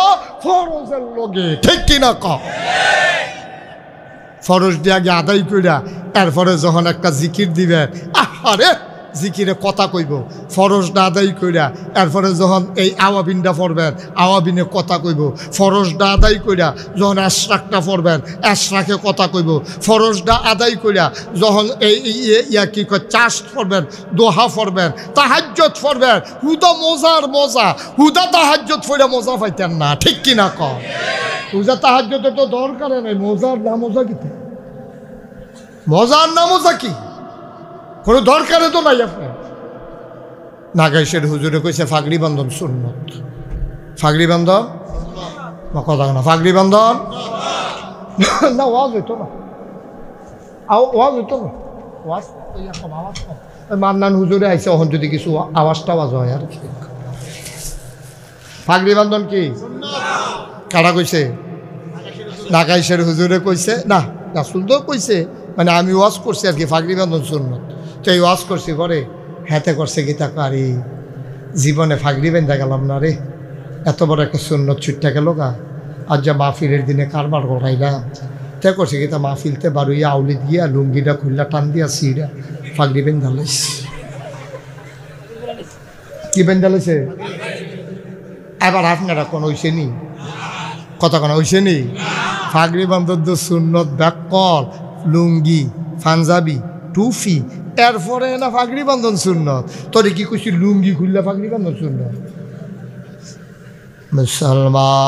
ফরজের লগে ঠিক কিনা ক ফরজ দিয়ে আগে আদায় কইরা এরপরে যখন একটা জিকির দিবেন আরে জিকিরে কথা কইব ফরজটা আদায় কইরা এরপরে যখন এই আওয়াবিনটা পড়বেন আওয়াবিনে কথা কইব ফরজটা আদায় কইরা যখন আশরাকটা পড়বেন আশরাকে কথা কইব ফরজটা আদায় কইরা যখন এই ইয়া কি কয় চাষ পড়বেন দোহা পড়বেন তাহাজ্জুদ পড়বেন হুদা মজার মজা হুদা তাহাজ্জুদ পড়ে মজা পাইতেন না ঠিক কিনা ক হুদা তাহাজ্জুদের তো দরকার নেই মজার না মজা কি মজার না মজা কি কোনো দরকারে তো নাই আপনার নাগাইশের হুজুরে কইছে ফাগড়ি বন্ধন সুন্নত ফাগড়ি বন্ধন কথা না ফাগড়ি বন্ধন না ওয়াজ হইতো না ওয়াজ হইতো না ওয়াজ মান্নান হুজুরে আইসে ওখান যদি কিছু আওয়াজটা আওয়াজ হয় আর কি ফাগড়ি বন্ধন কি কারা কইছে নাগাইশের হুজুরে কইছে না রাসূল তো কইছে মানে আমি ওয়াজ করছি আর কি ফাগড়ি বন্ধন সুন্নত তো এই ওয়াজ করছি পরে হাতে করছে গীতা কারি জীবনে ফাগড়ি বেঁধে গেলাম না রে এত বড় একটা সুন্নত ছুটতে গেল গা আর যা মাহফিলের দিনে কারবার করাইলাম তে করছে গীতা মাহফিলতে বারুইয়া আউলি দিয়া লুঙ্গিটা খুললা টান দিয়া সিরা ফাগড়ি বেঁধে লাইছে কি বেঁধে লাইছে এবার আপনারা কোন হইছে নি কথা কোন হইছে নি ফাগড়ি বন্ধন সুন্নত ব্যাকল লুঙ্গি পাঞ্জাবি টুফি এরপরে না ফাগড়ি বান্ধন সুন্নত তোরে কি কইছি লুঙ্গি খুললে ফাগড়ি বান্ধন সুন্নত মুসলমান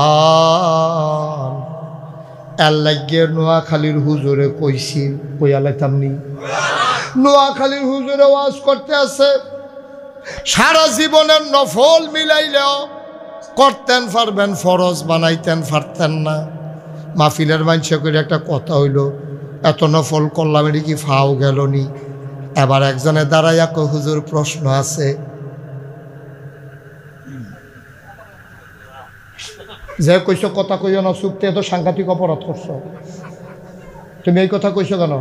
আল্লাহকে নোয়াখালীর হুজুরে কইছি কইয়া লাইতামনি নোয়াখালীর হুজুরে ওয়াজ করতে আছে সারা জীবনের নফল মিলাইলেও করতেন পারবেন ফরজ বানাইতেন পারতেন না মাহফিলের মানুষে করে একটা কথা হইল এত নফল করলাম এটি কি ফাও গেল নি এবার একজনে দাঁড়াইয়া কো হুজুর প্রশ্ন আছে যে কইছো কথা কইও না চুপতে এত সাংঘাতিক অপরাধ করছো তুমি এই কথা কইছো কেন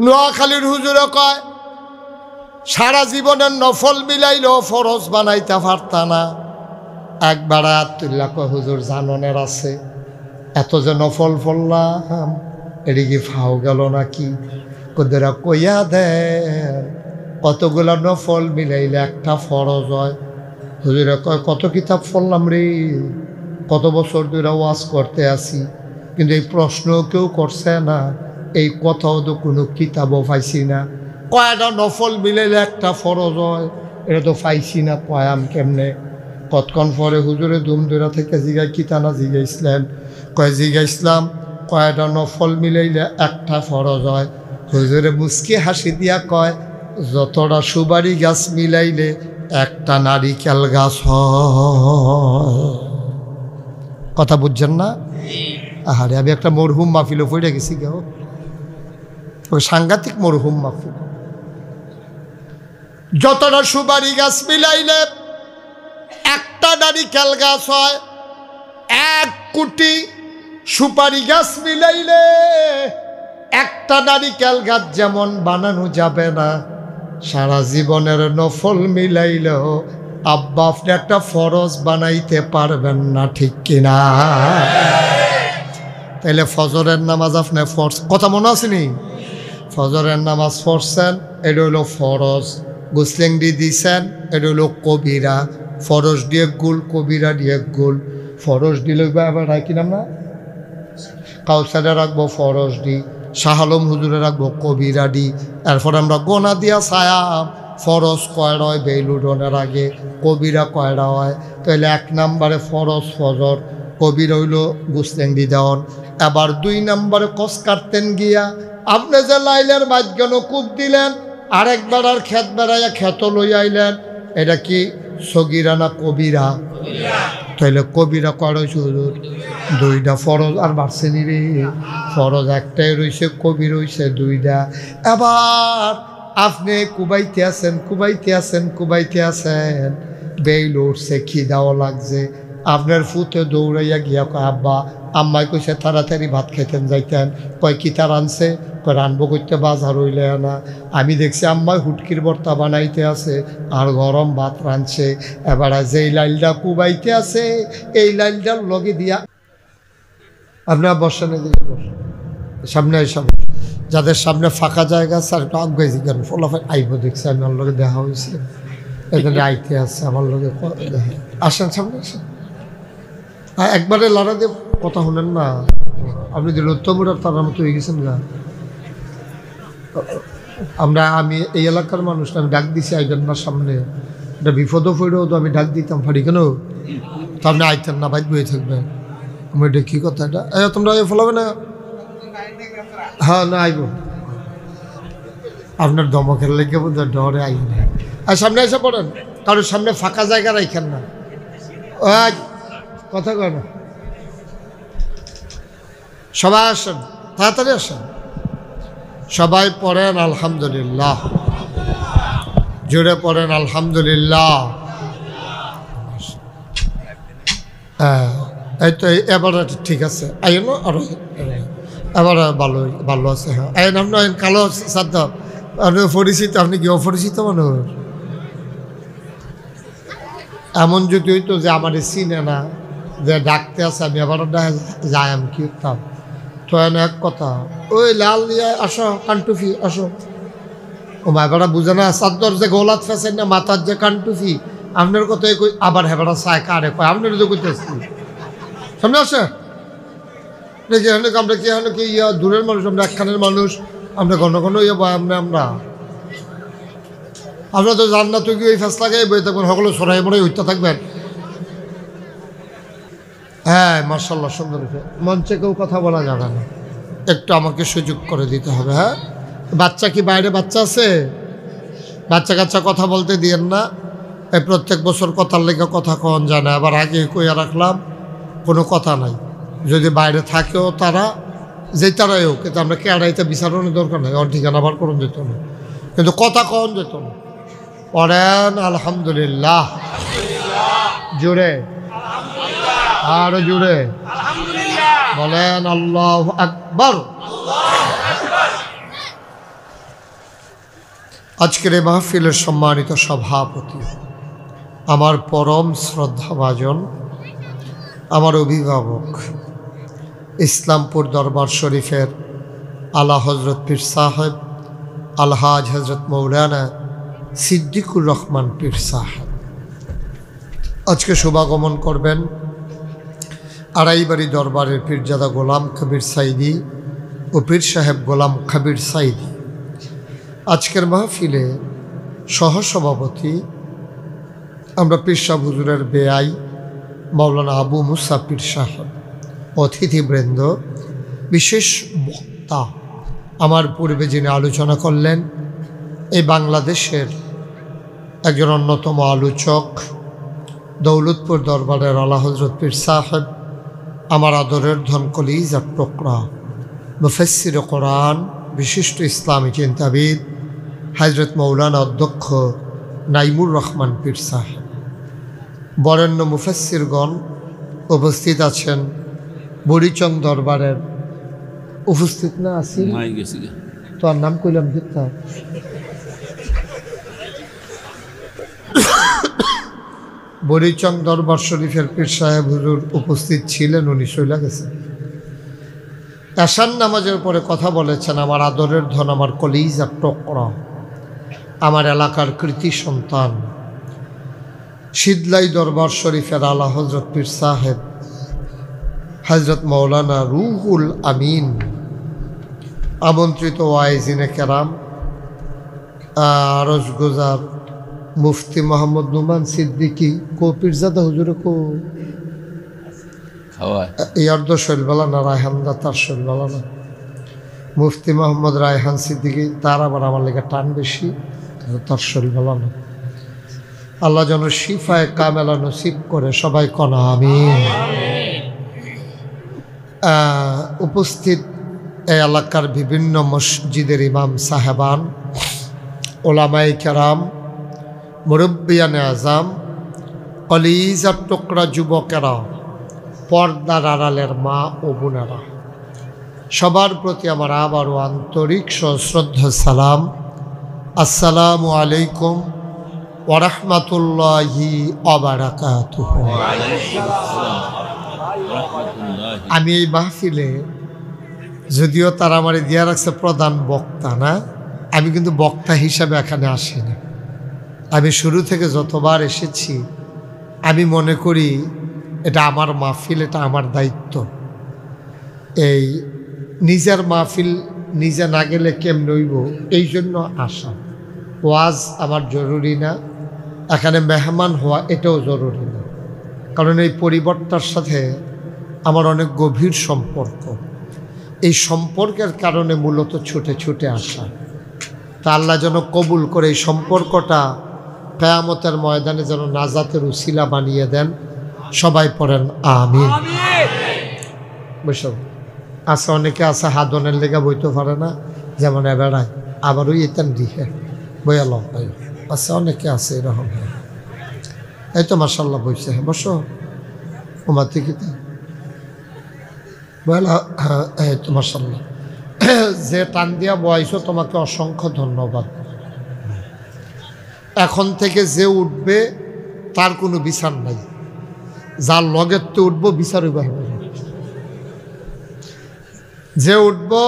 নোয়াখালীর হুজুরে কয় সারা জীবনের নফল মিলাইলেও ফরজ বানাইতে পারতা না একবার আতুল্লাহ কয় হুজুর জাননের আছে এত যে নফল ফললাম এটি কি ফাও গেল নাকি কোদেরা কইয়া দেন কতগুলা নফল মিলাইলে একটা ফরজ হয় হুজুরে কয় কত কিতাব ফললাম রে কত বছর ধরে ওয়াজ করতে আসি কিন্তু এই প্রশ্ন কেউ করছে না এই কথাও তো কোনো কিতাবও পাইছি না কয়টা নফল মিলাইলে একটা ফরজ হয় এটা তো পাইছি না কয়াম কেমনে কতক্ষণ পরে হুজুরে ধুমধুরা থেকে জিগাই কিতানা জিগাইছিলেন কয় জিগাইছিলাম কয়টা নফল মিলাইলে একটা ফরজ হয় হুজুরে মুস্কি হাসি দিয়া কয় যতটা সুবারি গাছ মিলাইলে একটা নারিকেল গাছ হয় কথা বুঝছেন না আরে আমি একটা মরহুম মাহফিলও পড়ে গেছি কেউ ওই সাংঘাতিক মরহুম মাহফিল যতটা সুবারি গাছ মিলাইলে একটা নারিকেল গাছ হয় 1 কোটি সুপারি গাছ মিলাইলে একটা নারিকেল গাছ যেমন বানানো যাবে না সারা জীবনের নফল মিলাইলেও আব্বা আপনি একটা ফরজ বানাইতে পারবেন না ঠিক কিনা তাইলে ফজরের নামাজ আপনি ফরজ কথা মনে আসেনি ফজরের নামাজ পড়ছেন এটা হলো ফরজ গোসলেংডি দিছেন এটা হলো কবিরা ফরজ দিয়ে গুল কবিরা দিয়ে গুল ফরজ দিলে আবার রাখি নাম না কাউসারে রাখবো ফরজ দি শাহ আলম হুজুরে রাখবো কবিরা দি এরপর আমরা গোনা দিয়া ছায়া ফরজ কয়টা হয় বেইলুডনের আগে কবিরা কয়টা হয় তাহলে 1 নম্বরে ফরজ ফজর কবিরা হইল গোসলেংডি দেওয়ান এবার 2 নম্বরে কস কাটতেন গিয়া আপনি যে লাইলের মাঝখানে কূপ দিলেন আরেক বেড়ার ক্ষেত বেড়াইয়া ক্ষেত লইয়া আইলেন, এটা কি সগিরা না কবিরা? তাইলে কবিরা কয়টা হুজুর? দুইটা। ফরজ আর বাড়ছেনি রে, ফরজ একটাই রইছে, কবি রইছে দুইটা। এবার আপনি কুবাইতে আছেন, বেইল উঠছে, খিদাও লাগছে। আপনার ফুতে দৌড়াইয়া গিয়া কয় আব্বা, আম্মাই কইছে তাড়াতাড়ি ভাত খাইতেন যাইতেন। কয় কি তার আনছে? কয় রানবো করতে বাজার হইলে না। আমি দেখছি আম্মাই হুটকির ভর্তা বানাইতে আছে আর গরম ভাত রাঁধছে। এবার যেই লাইলটা কুবাইতে আছে এই লাইলটার লগে দিয়া আপনার বসানে দিয়ে বসেন, সামনে এসে যাদের সামনে ফাঁকা জায়গা আছে আর একটু আগে জিজ্ঞান ফলাফল আইব। দেখছি আমি আমার লগে দেখা হয়েছে, এখানে আইতে আছে আমার লগে আসেন, সামনে আসেন। একবারে লড়া দিয়ে কথা শুনেন না, আপনি যে লত্তমুরার তার মতো হয়ে গেছেন গা। আমি এই এলাকার মানুষ, আমি ডাক দিছি আইবেন না সামনে, এটা বিপদও পড়েও তো আমি ডাক দিতাম পারি কেন? তো আপনি আইতেন না, বাইক বয়ে থাকবেন। আমি এটা কী কথা, এটা তোমরা ফলাবে না? হ্যাঁ না আইব, আপনার দমকের লেগে বোধ ডরে আইব না। আর সামনে এসে পড়েন, কারোর সামনে ফাঁকা জায়গা রাখেন না, কথা কয় না। সবাই আসেন, তাড়াতাড়ি আসেন। সবাই পড়েন আলহামদুলিল্লাহ, জোরে পড়েন আলহামদুলিল্লাহ। হ্যাঁ এই তো এবার ঠিক আছে, আইন আর এবার ভালো আছে। হ্যাঁ আইন, আপনি আইন কালো সাধ্য, আপনি পরিচিত, আপনি কি অপরিচিত মানুষ? এমন যদি হইতো যে আমার চিনে না, যে ডাকতে আছে, আমি আবার যাই, আমি কি করতাম? তো এক কথা, ওই লাল দিয়ে আসো, কানটুফি আসো। ও মা এবার বুঝে না, চাদর যে গোলাত ফেসেন না, মাথার যে কানটুফি, আপনার কথাই কই। আবার হেবারা চায় কারে কয়, আপনার তো কইতেছি সামনে আসে দেখি। আমরা কি এখানে কি দূরের মানুষ, আমরা একখানের মানুষ, আমরা ঘন ঘন আমরা তো জান না, তো কি ওই ফেসলা গায়ে বই থাকবেন, সকলে সরাই মনে হইতে থাকবেন। হ্যাঁ মার্শাল্লাহ, সুন্দর। মঞ্চে কেউ কথা বলা যাবে না, একটু আমাকে সুযোগ করে দিতে হবে। হ্যাঁ বাচ্চা কি বাইরে বাচ্চা আছে? বাচ্চা কাচ্চা কথা বলতে দিয়েন না। এই প্রত্যেক বছর কথার লেগে কথা কন যায় না, আবার আগে কইয়া রাখলাম কোনো কথা নাই। যদি বাইরে থাকেও তারা, যে তারাই হোক, কিন্তু আমরা কেড়াইতে বিচারণের দরকার নাই, ওর ঠিকানা আবার করুন যেত না, কিন্তু কথা কন যেত না। পড়েন আলহামদুলিল্লাহ, জোরে আর জোরে বলেন আল্লাহু আকবার। আজকের এই মাহফিলের সম্মানিত সভাপতি, আমার পরম শ্রদ্ধাভাজন, আমার অভিভাবক, ইসলামপুর দরবার শরীফের আলা হজরত পীর সাহেব আলহাজ হজরত মৌলানা সিদ্দিকুর রহমান পীর সাহেব আজকে শুভাগমন করবেন আড়াইবাড়ি দরবারের পীরজাদা গোলাম কবির সাইদি ও পীর সাহেব গোলাম কবির সাইদি। আজকের মাহফিলে সহসভাপতি আমরা পীর সাহেব হুজুরের বেআই মাওলানা আবু মুসা পীর সাহেব, অতিথিবৃন্দ, বিশেষ বক্তা, আমার পূর্বে যিনি আলোচনা করলেন, এই বাংলাদেশের একজন অন্যতম আলোচক, দৌলতপুর দরবারের আলা হজরত পীর সাহেব, আমার আদরের ধন কলিজার টুকরা, মুফাসসির কোরআন, বিশিষ্ট ইসলামী চিন্তাবিদ হজরত মৌলানা অধ্যক্ষ নাইমুর রহমান পীর সাহেব, বরেণ্য মুফাসসিরগণ উপস্থিত আছেন, বুড়িচং দরবারের উপস্থিত না আছি তো আর নাম কইলাম কিতা, বুড়িচং দরবার শরীফের পীর সাহেব হুজুর উপস্থিত ছিলেন, উনি চলে গেছেন। এশার নামাজের পরে কথা বলেছেন আমার আদরের ধন, আমার কলিজার টুকরা, আমার এলাকার কৃতি সন্তান, শীতলাই দরবার শরীফের আলা হজরত পীর সাহেব হজরত মৌলানা রুহুল আমিন, আমন্ত্রিত ওয়াইজিনে কেরাম, আরজগুজার মুফতি মোহাম্মদ নুমান সিদ্দিকী, কো পীরজাদা হুজুরে কো ইয়ার্দ শৈলবেলা না রায়হান্দা, তার শৈলবেলা না, মুফতি মোহাম্মদ রায়হান সিদ্দিকী, তার আবার আমার লেগে টান বেশি, তার শরীর ভালো না। আল্লাহ যেন শিফায়ে কামেলা নসিব করে, সবাই কনা আমিন। উপস্থিত এই এলাকার বিভিন্ন মসজিদের ইমাম সাহেবান, ওলামায়ে কেরাম, মুরব্বিয়ানে আজম, কলিজার টুকরা যুবকেরা, পর্দার আড়ালের মা ও বোনেরা, সবার প্রতি আমার আবারও আন্তরিক সশ্রদ্ধা সালাম। আসসালামু আলাইকুম ওয়া রাহমাতুল্লাহি ওয়া বারাকাতুহু। আমি এই মাহফিলে, যদিও তারা আমার দিয়া রাখছে প্রধান বক্তা, না, আমি কিন্তু বক্তা হিসাবে এখানে আসিনি। আমি শুরু থেকে যতবার এসেছি আমি মনে করি এটা আমার মাহফিল, এটা আমার দায়িত্ব। এই নিজের মাহফিল নিজে না গেলে কেমন হইব, এই জন্য আসা। ওয়াজ আমার জরুরি না, এখানে মেহমান হওয়া এটাও জরুরি না, কারণ এই পরিবর্তনের সাথে আমার অনেক গভীর সম্পর্ক। এই সম্পর্কের কারণে মূলত ছুটে ছুটে আসা। তা আল্লাহ যেন কবুল করে এই সম্পর্কটা কিয়ামতের ময়দানে যেন নাজাতের উসিলা বানিয়ে দেন। সবাই পড়েন আমিন। বুঝল? আছে অনেকে আছে হাদনের লেগে বইতে পারে না, যেমন এবেড়ায়, আবার ওই এতেন দিহে বইয়াল। আছে অনেকে আছে এরকম। এই তো মাশাল্লাহ বইছে, হ্যাঁ বসো ওমা থেকে বইলা। এই তো মাশাল্লাহ, যে টান দিয়া বয়সো তোমাকে অসংখ্য ধন্যবাদ। এখন থেকে যে উঠবে তার কোনো বিচার নাই, যার লগের তো উঠবো বিচার হইবা। যে উঠবো